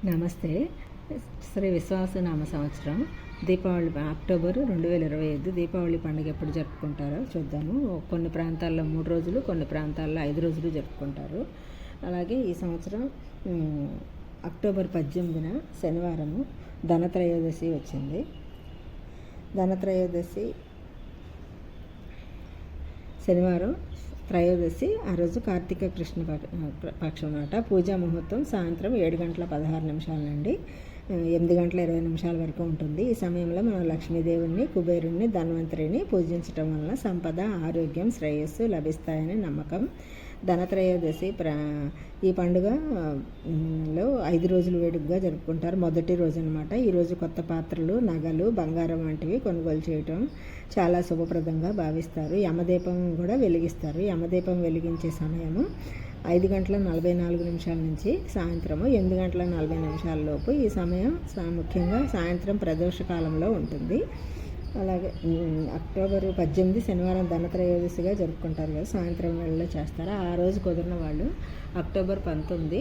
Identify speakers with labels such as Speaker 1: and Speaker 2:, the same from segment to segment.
Speaker 1: నమస్తే. శ్రీ విశ్వాసనామ సంవత్సరం దీపావళి అక్టోబర్ 2025 దీపావళి పండుగ ఎప్పుడు జరుపుకుంటారో చూద్దాము. కొన్ని ప్రాంతాల్లో 3 రోజులు, కొన్ని ప్రాంతాల్లో 5 రోజులు జరుపుకుంటారు. అలాగే ఈ సంవత్సరం అక్టోబర్ 18న శనివారము ధనత్రయోదశి వచ్చింది. ధనత్రయోదశి శనివారం త్రయోదశి, ఆ రోజు కార్తీక కృష్ణ పక్షం అన్నమాట. పూజా ముహూర్తం సాయంత్రం 7:16 నుండి 8:20 వరకు ఉంటుంది. ఈ సమయంలో మనం లక్ష్మీదేవుని, కుబేరుణ్ణి, ధన్వంతరిని పూజించటం వలన సంపద, ఆరోగ్యం, శ్రేయస్సు లభిస్తాయని నమ్మకం. ధనత్రయోదశి ఈ పండుగలో 5 రోజులు వేడుకగా జరుపుకుంటారు. మొదటి రోజు అనమాట. ఈరోజు కొత్త పాత్రలు, నగలు, బంగారం వంటివి కొనుగోలు చేయటం చాలా శుభప్రదంగా భావిస్తారు. యమదీపం కూడా వెలిగిస్తారు. యమదీపం వెలిగించే సమయము 5:44 నుంచి సాయంత్రము 8:40 లోపు. ఈ సమయం ముఖ్యంగా సాయంత్రం ప్రదోష కాలంలో ఉంటుంది. అలాగే అక్టోబర్ 18 శనివారం ధనత్రయోదశిగా జరుపుకుంటారు కదా, సాయంత్రం వేళలో చేస్తారు. ఆ రోజు కుదిరిన వాళ్ళు అక్టోబర్ 19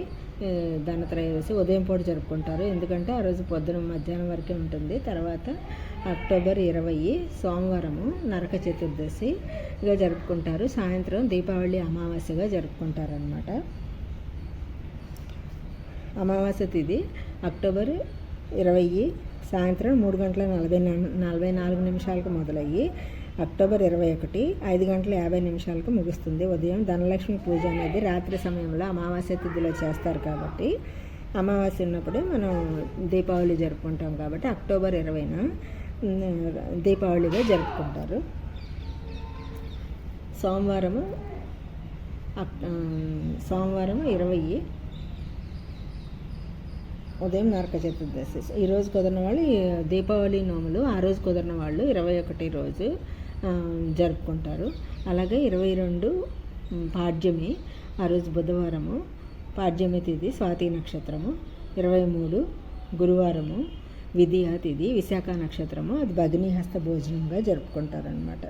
Speaker 1: ధనత్రయోదశి ఉదయం పూట జరుపుకుంటారు. ఎందుకంటే ఆ రోజు పొద్దున మధ్యాహ్నం వరకే ఉంటుంది. తర్వాత అక్టోబర్ 20 సోమవారము నరక చతుర్దశిగా జరుపుకుంటారు. సాయంత్రం దీపావళి అమావాస్యగా జరుపుకుంటారు అన్నమాట. అమావాస్య తిథి అక్టోబర్ 20 సాయంత్రం 3:44 మొదలయ్యి అక్టోబర్ 21 5:50 ముగుస్తుంది. ఉదయం ధనలక్ష్మి పూజ అనేది రాత్రి సమయంలో అమావాస్య తిథిలో చేస్తారు కాబట్టి, అమావాస్య ఉన్నప్పుడే మనం దీపావళి జరుపుకుంటాం కాబట్టి అక్టోబర్ 20న దీపావళిగా జరుపుకుంటారు. సోమవారము 20 ఉదయం నరక చతుర్దశి. ఈరోజు కుదిరిన వాళ్ళు దీపావళి నోములు, ఆ రోజు కుదిరిన వాళ్ళు 21 రోజు జరుపుకుంటారు. అలాగే 22 పాడ్యమి, ఆ రోజు బుధవారము పాడ్యమి తిథి, స్వాతి నక్షత్రము. 23 గురువారము విధియా తిథి, విశాఖ నక్షత్రము, అది భగినీహస్త భోజనంగా జరుపుకుంటారనమాట.